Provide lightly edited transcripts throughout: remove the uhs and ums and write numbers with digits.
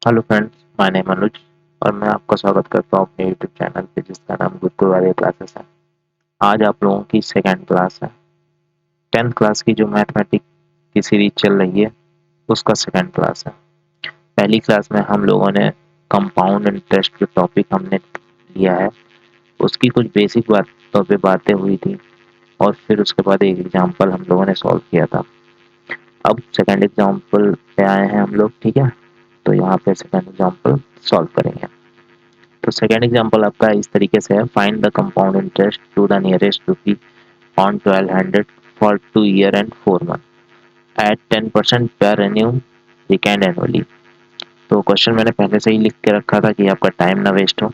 Hello friends, my name अनुज और मैं आपका स्वागत करता हूँ अपने यूट्यूब चैनल पे जिसका नाम गुरुकुल वाले क्लासेस है। आज आप लोगों की सेकंड क्लास है। 10th क्लास की जो मैथमेटिक्स की सीरीज चल रही है उसका सेकंड क्लास है। पहली क्लास में हम लोगों ने कंपाउंड इंटरेस्ट जो टॉपिक हमने लिया है उसकी कुछ बेसिक बातों पे बातें हुई थी और फिर उसके बाद एक एग्जाम्पल हम लोगों ने सॉल्व किया था। अब सेकंड एग्जाम्पल पे आए हैं हम लोग, ठीक है। तो यहाँ पे सेकंड एग्जाम्पल सॉल्व करेंगे। तो सेकेंड एग्जांपल आपका इस तरीके से है, find the compound interest to the nearest rupee on 1200 for 2 year and 4 month at 10% per annum weekend annually। तो क्वेश्चन मैंने पहले से ही लिख के रखा था कि आपका टाइम ना वेस्ट हो।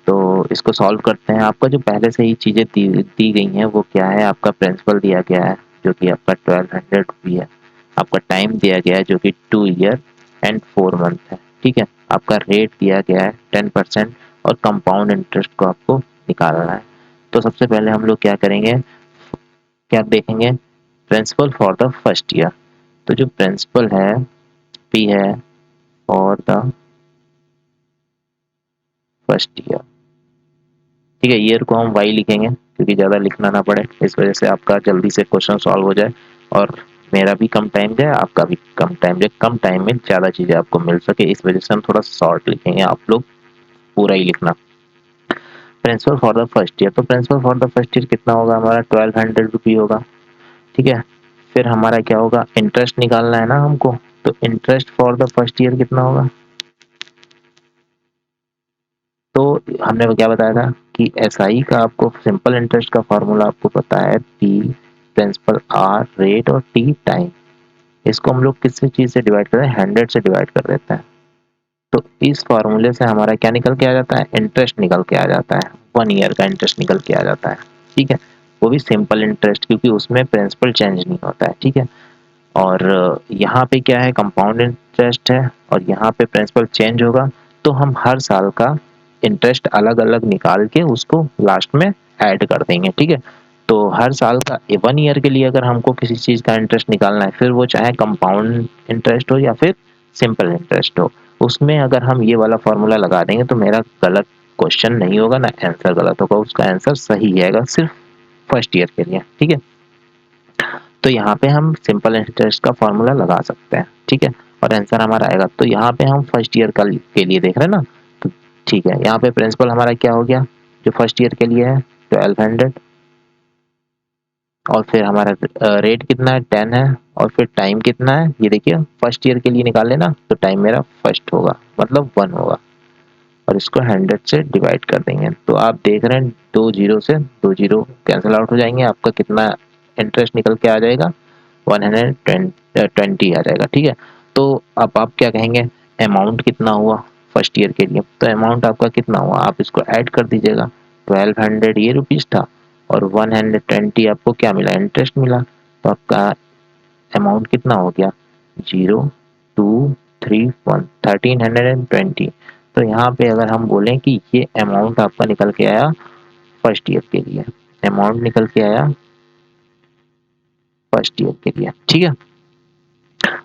तो इसको सॉल्व करते हैं। आपका जो पहले से ही चीज़ें दी गई हैं वो क्या है, आपका प्रिंसिपल दिया गया है जो कि आपका 1200 रुपी है। आपका टाइम दिया गया है जो कि 2 year and 4 month है, ठीक है। आपका रेट दिया गया है 10% और कंपाउंड इंटरेस्ट को आपको निकालना है। तो सबसे पहले हम लोग क्या करेंगे, क्या देखेंगे, principal for the first year. तो जो प्रिंसिपल है पी है फॉर द फर्स्ट ईयर, ठीक है। ईयर को हम वाई लिखेंगे क्योंकि ज़्यादा लिखना ना पड़े, इस वजह से आपका जल्दी से क्वेश्चन सॉल्व हो जाए और मेरा भी कम टाइम जाए, आपका भी कम टाइम जाए, कम टाइम में ज़्यादा चीज़ें आपको मिल सके, इस वजह से हम थोड़ा शॉर्ट लिखेंगे। आप लोग पूरा ही लिखना। Principal for the first year, तो principal for the first year कितना होगा हमारा, 1200 रुपी होगा, ठीक है। फिर हमारा क्या होगा, इंटरेस्ट निकालना है ना हमको। तो interest for the first year कितना होगा, तो हमने क्या बताया था कि एसआई का आपको सिंपल इंटरेस्ट का फार्मूला आपको पता है, पी प्रिंसिपल आर रेट और टी टाइम। इसको हम लोग किसी चीज से डिवाइड कर रहे हैं, 100 से डिवाइड कर देते हैं। तो इस फार्मूले से हमारा क्या निकल के आ जाता है, इंटरेस्ट निकल के आ जाता है। 1 ईयर का इंटरेस्ट निकल के आ जाता है, ठीक है। वो भी सिंपल इंटरेस्ट क्योंकि उसमें प्रिंसिपल चेंज नहीं होता है, ठीक है। और यहाँ पे क्या है, कंपाउंड इंटरेस्ट है और यहाँ पे प्रिंसिपल चेंज होगा। तो हम हर साल का इंटरेस्ट अलग अलग निकाल के उसको लास्ट में ऐड कर देंगे, ठीक है। तो हर साल का 1 ईयर के लिए अगर हमको किसी चीज़ का इंटरेस्ट निकालना है, फिर वो चाहे कंपाउंड इंटरेस्ट हो या फिर सिंपल इंटरेस्ट हो, उसमें अगर हम ये वाला फॉर्मूला लगा देंगे तो मेरा गलत क्वेश्चन नहीं होगा ना आंसर गलत होगा, उसका आंसर सही आएगा सिर्फ फर्स्ट ईयर के लिए, ठीक है। तो यहाँ पे हम सिंपल इंटरेस्ट का फॉर्मूला लगा सकते हैं, ठीक है, और आंसर हमारा आएगा। तो यहाँ पे हम फर्स्ट ईयर का के लिए देख रहे हैं ना, तो ठीक है। यहाँ पे प्रिंसिपल हमारा क्या हो गया, जो फर्स्ट ईयर के लिए है 1200, और फिर हमारा रेट कितना है 10 है, और फिर टाइम कितना है ये देखिए, फर्स्ट ईयर के लिए निकाल लेना तो टाइम मेरा फर्स्ट होगा मतलब 1 होगा, और इसको 100 से डिवाइड कर देंगे। तो आप देख रहे हैं 2 जीरो से 2 जीरो कैंसिल आउट हो जाएंगे, आपका कितना इंटरेस्ट निकल के आ जाएगा, 120 आ जाएगा, ठीक है। तो अब आप क्या कहेंगे, अमाउंट कितना हुआ फर्स्ट ईयर के लिए, तो अमाउंट आपका कितना हुआ आप इसको ऐड कर दीजिएगा। 1200 ये रुपीज़ था और 120 आपको क्या मिला, इंटरेस्ट मिला। तो आपका अमाउंट कितना हो गया, 0231 1320। तो यहाँ पे अगर हम बोलें कि ये अमाउंट आपका निकल के आया फर्स्ट ईयर के लिए, अमाउंट निकल के आया फर्स्ट ईयर के लिए, ठीक है।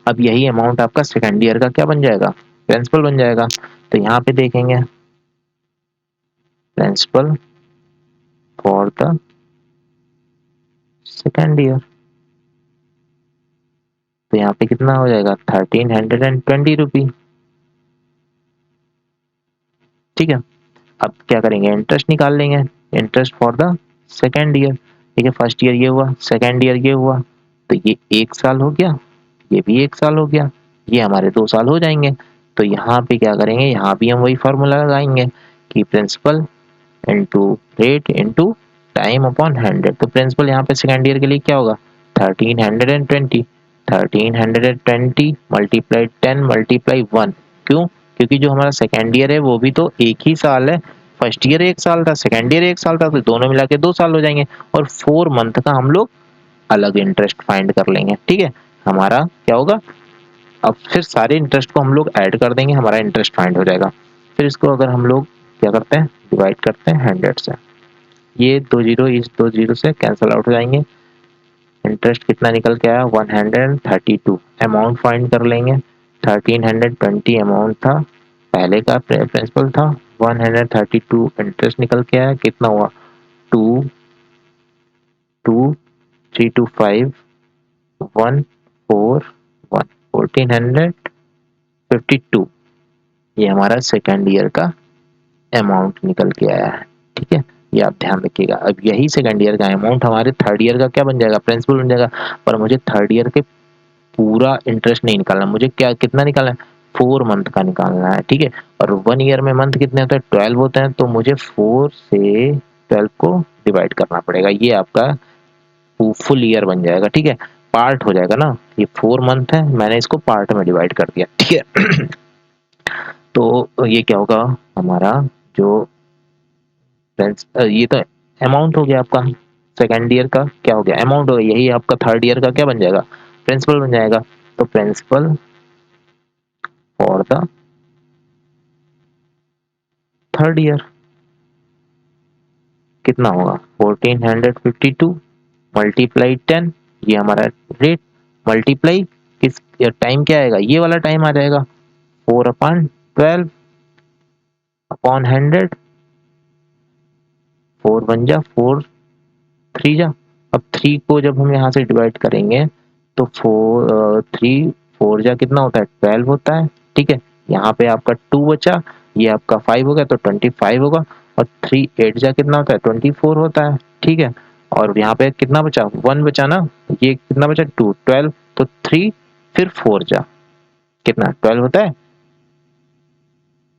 अब यही अमाउंट आपका सेकंड ईयर का क्या बन जाएगा, प्रिंसिपल बन जाएगा। तो यहाँ पे देखेंगे principal for the second year, तो यहाँ पे कितना हो जाएगा 1320 रुपी, ठीक है। अब क्या करेंगे, इंटरेस्ट निकाल लेंगे, interest for the second year, ठीक है। फर्स्ट ईयर ये हुआ, सेकंड ईयर ये हुआ, तो ये 1 साल हो गया, ये भी 1 साल हो गया, ये हमारे 2 साल हो जाएंगे। तो यहाँ पे क्या करेंगे, यहाँ भी हम वही फॉर्मूला लगाएंगे कि principal into rate into time upon 100। तो प्रिंसिपल यहाँ पे सेकंड ईयर के लिए क्या होगा, 1320, 1320 मल्टीप्लाई 10 मल्टीप्लाई 1। क्यों, क्योंकि जो हमारा सेकंड ईयर है वो भी तो एक ही साल है, फर्स्ट ईयर 1 साल था, सेकंड ईयर 1 साल था, तो दोनों मिला के 2 साल हो जाएंगे। और 4 मंथ का हम लोग अलग इंटरेस्ट फाइंड कर लेंगे, ठीक है। हमारा क्या होगा, अब फिर सारे इंटरेस्ट को हम लोग ऐड कर देंगे, हमारा इंटरेस्ट फाइंड हो जाएगा। फिर इसको अगर हम लोग क्या करते हैं, डिवाइड करते हैं 100 से, ये 2 जीरो इस 2 जीरो से कैंसिल आउट हो जाएंगे। इंटरेस्ट कितना निकल के आया 132, अमाउंट फाइंड कर लेंगे 1320 अमाउंट था, पहले का प्रिंसिपल था, 132 इंटरेस्ट निकल के आया, कितना हुआ 2 2 3 2 5 1 4 1 1452, ये हमारा सेकेंड ईयर का अमाउंट निकल के आया है। ठीक है, ये आप ध्यान रखिएगा। अब यही सेकंड ईयर का अमाउंट हमारे थर्ड ईयर का क्या बन जाएगा, प्रिंसिपल बन जाएगा। पर मुझे थर्ड ईयर के पूरा इंटरेस्ट नहीं निकालना, मुझे क्या कितना निकालना है, 4 मंथ का निकालना है। ठीक है, और 1 ईयर में मंथ कितने होते हैं, 12 होते हैं, तो मुझे 4 से 12 को डिवाइड करना पड़ेगा। ये आपका फुल ईयर बन जाएगा। ठीक है, पार्ट हो जाएगा ना, ये 4 मंथ है, मैंने इसको पार्ट में डिवाइड कर दिया। ठीक है तो ये क्या होगा हमारा जो ये तो अमाउंट हो गया आपका, सेकेंड ईयर का क्या हो गया, अमाउंट हो गया। यही आपका थर्ड ईयर का क्या बन जाएगा, प्रिंसिपल बन जाएगा। तो principal for the third year कितना होगा, 1452 मल्टीप्लाई 10, ये हमारा रेट, मल्टीप्लाई किस टाइम क्या आएगा, ये वाला टाइम आ जाएगा, 4/12 अपॉन 100, 4 बन जा 4 3 जा। अब 3 को जब हम यहाँ से डिवाइड करेंगे तो 4 कितना होता है, 12 होता है। ठीक है, यहाँ पे आपका 2 बचा, ये आपका 5 हो गया तो 25 होगा, और 3 8 जा कितना होता है, 24 होता है। ठीक है, और यहाँ पे कितना बचा, 1 बचा ना, ये कितना बचा 2 12, तो 3 फिर 4 जा कितना 12 होता है।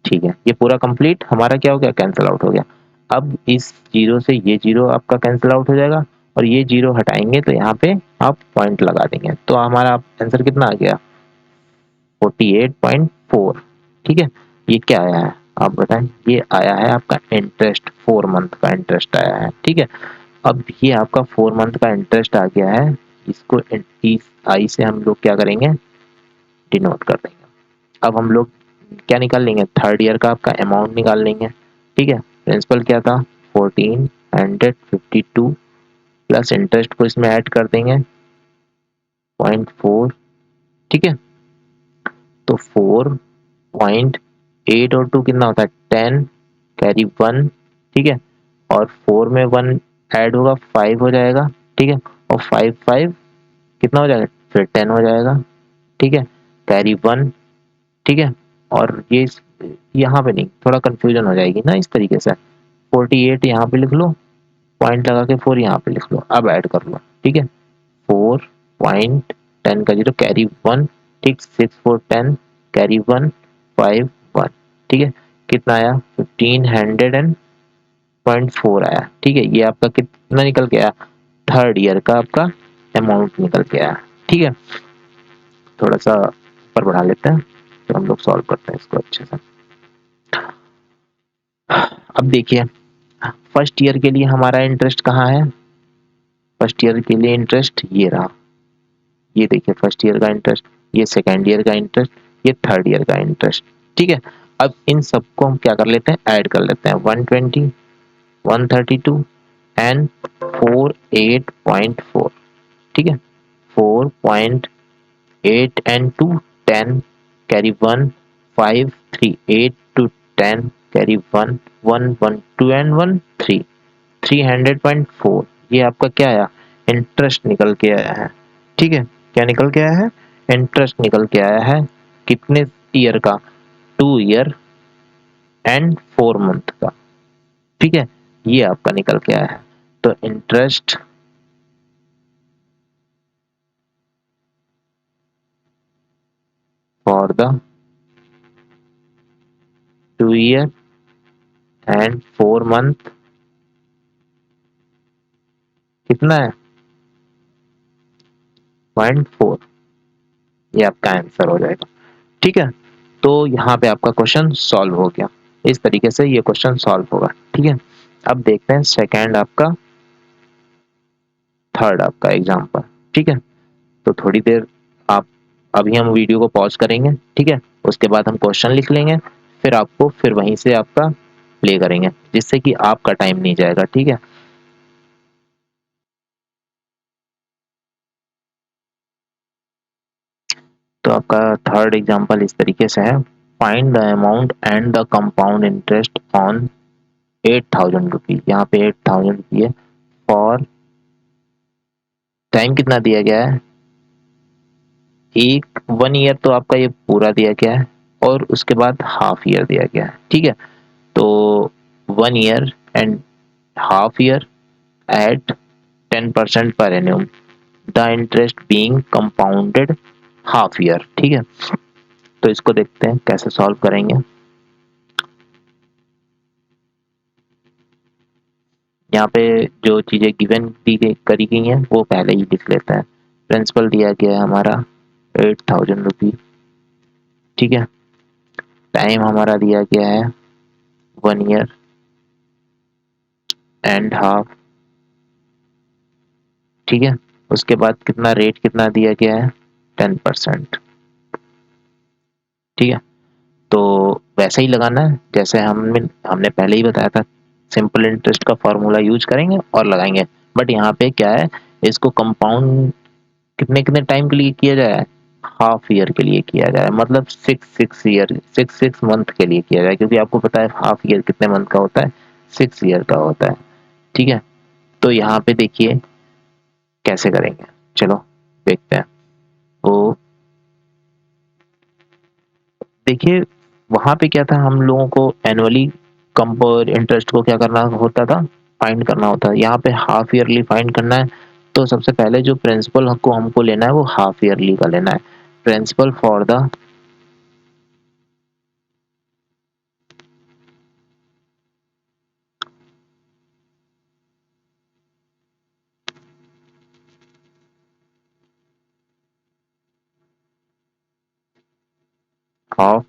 ठीक है, ये पूरा कंप्लीट हमारा क्या हो गया, कैंसिल आउट हो गया। अब इस जीरो से ये जीरो आपका कैंसिल आउट हो जाएगा, और ये जीरो हटाएंगे तो यहाँ पे आप पॉइंट लगा देंगे, तो हमारा आंसर कितना आ गया, 48.4। ठीक है, ये क्या आया है आप बताएं, ये आया है आपका इंटरेस्ट, 4 मंथ का इंटरेस्ट आया है। ठीक है, अब ये आपका 4 मंथ का इंटरेस्ट आ गया है, इसको इस आई से हम लोग क्या करेंगे, डिनोट कर देंगे। अब हम लोग क्या निकाल लेंगे, थर्ड ईयर का आपका अमाउंट निकाल लेंगे। ठीक है, प्रिंसिपल क्या था 1452 प्लस इंटरेस्ट को इसमें ऐड कर देंगे 0.4। ठीक है, तो 4.8 और 2 कितना होता है 10, कैरी 1। ठीक है, और 4 में 1 ऐड होगा 5 हो जाएगा। ठीक है, और 5 5 कितना हो जाएगा, फिर 10 हो जाएगा। ठीक है, कैरी 1। ठीक है, और ये यहाँ पे नहीं, थोड़ा कंफ्यूजन हो जाएगी ना इस तरीके से, 48 यहाँ पे लिख लो, पॉइंट लगा के 4 यहाँ पे लिख लो, अब ऐड कर लो। ठीक है, 4.10 का 0 कैरी 1। ठीक, 6 4 10 कैरी 1 5 1। ठीक है, कितना आया 1500.4 आया। ठीक है, ये आपका कितना निकल के आया, थर्ड ईयर का आपका अमाउंट निकल के आया। ठीक है, थोड़ा सा ऊपर बढ़ा लेते हैं, तो हम लोग सॉल्व करते हैं इसको अच्छे से। अब देखिए, फर्स्ट ईयर के लिए हमारा इंटरेस्ट कहाँ है, फर्स्ट ईयर के लिए इंटरेस्ट ये रहा, ये देखिए फर्स्ट ईयर का इंटरेस्ट, ये सेकेंड ईयर का इंटरेस्ट, ये थर्ड ईयर का इंटरेस्ट। ठीक है, अब इन सबको हम क्या कर लेते हैं, ऐड कर लेते हैं, 120 132 एंड 48.4। ठीक है, 4.8 and 2 10 carry 1 5 3 8 to 10 carry 1 1 1 2 and 1 3 300.4, ये आपका क्या आया, इंटरेस्ट निकल के आया है। ठीक है, क्या निकल के आया है, इंटरेस्ट निकल के आया है, कितने ईयर का, 2 ईयर एंड 4 मंथ का। ठीक है, ये आपका निकल के आया है। तो interest for the 2 year and 4 month कितना है, 0.4, ये आपका आंसर हो जाएगा। ठीक है, तो यहाँ पे आपका क्वेश्चन सॉल्व हो गया, इस तरीके से ये क्वेश्चन सॉल्व होगा। ठीक है, अब देखते हैं सेकंड आपका, थर्ड आपका एग्जाम्पल। ठीक है, तो थोड़ी देर आप, अभी हम वीडियो को पॉज करेंगे। ठीक है, उसके बाद हम क्वेश्चन लिख लेंगे, फिर आपको फिर वहीं से आपका प्ले करेंगे, जिससे कि आपका टाइम नहीं जाएगा। ठीक है, तो आपका थर्ड एग्जांपल इस तरीके से है, find the amount and the compound interest on 8,000 rupees. यहाँ पे 8,000 रुपी है फॉर टाइम कितना दिया गया है, एक 1 ईयर तो आपका ये पूरा दिया गया है और उसके बाद हाफ ईयर दिया गया है। ठीक है, तो 1 year and half year at 10% per annum, the interest being compounded half year. ठीक है, तो इसको देखते हैं कैसे सॉल्व करेंगे। यहाँ पे जो चीजें गिवन दी गई करी गई हैं वो पहले ही लिख लेते हैं। प्रिंसिपल दिया गया है हमारा 8,000 रुपी। ठीक है, टाइम हमारा दिया गया है 1 ईयर एंड हाफ। ठीक है, उसके बाद कितना रेट कितना दिया गया है, 10%। ठीक है, तो वैसा ही लगाना है जैसे हमने पहले ही बताया था, सिंपल इंटरेस्ट का फॉर्मूला यूज करेंगे और लगाएंगे। बट यहाँ पे क्या है, इसको कंपाउंड कितने कितने टाइम के लिए किया जाए, हाफ ईयर के लिए किया जाए, मतलब 6 मंथ के लिए किया जाए, क्योंकि आपको पता है हाफ ईयर कितने मंथ का होता है, 6 ईयर का होता है। ठीक है, तो यहाँ पे देखिए कैसे करेंगे, चलो देखते हैं। तो देखिए वहां पे क्या था, हम लोगों को एनुअली कंपोज इंटरेस्ट को क्या करना होता था, फाइंड करना होता है। यहाँ पे हाफ ईयरली फाइंड करना है, तो सबसे पहले जो प्रिंसिपल को हमको लेना है वो हाफ ईयरली का लेना है। Principal for the half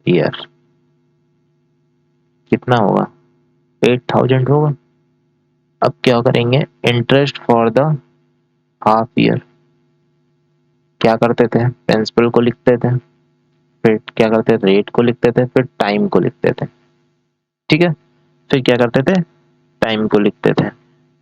year कितना होगा, 8,000 होगा। अब क्या करेंगे, interest for the half year, क्या करते थे, प्रिंसिपल को लिखते थे, फिर क्या करते थे, रेट को लिखते थे, फिर टाइम को लिखते थे। ठीक है, फिर क्या करते थे, टाइम को लिखते थे।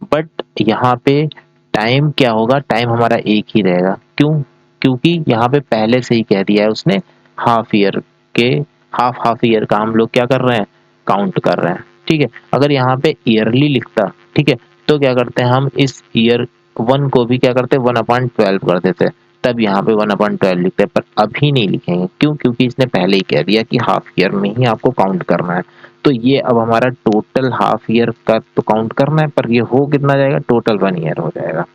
बट यहाँ पे टाइम क्या होगा, टाइम हमारा एक ही रहेगा। क्यों, क्योंकि यहाँ पे पहले से ही कह दिया है उसने, हाफ ईयर के हाफ हाफ ईयर का हम लोग क्या कर रहे हैं, काउंट कर रहे हैं। ठीक है, अगर यहाँ पे ईयरली लिखता, ठीक है, तो क्या करते हैं हम इस ईयर 1 को भी क्या करते, 1/12 कर देते, तब यहाँ पे 1/12 लिखते हैं। पर अभी नहीं लिखेंगे, क्यों, क्योंकि इसने पहले ही कह दिया कि हाफ ईयर में ही आपको काउंट करना है। तो ये अब हमारा टोटल हाफ ईयर का तो काउंट करना है, पर ये हो कितना जाएगा, टोटल 1 ईयर हो जाएगा।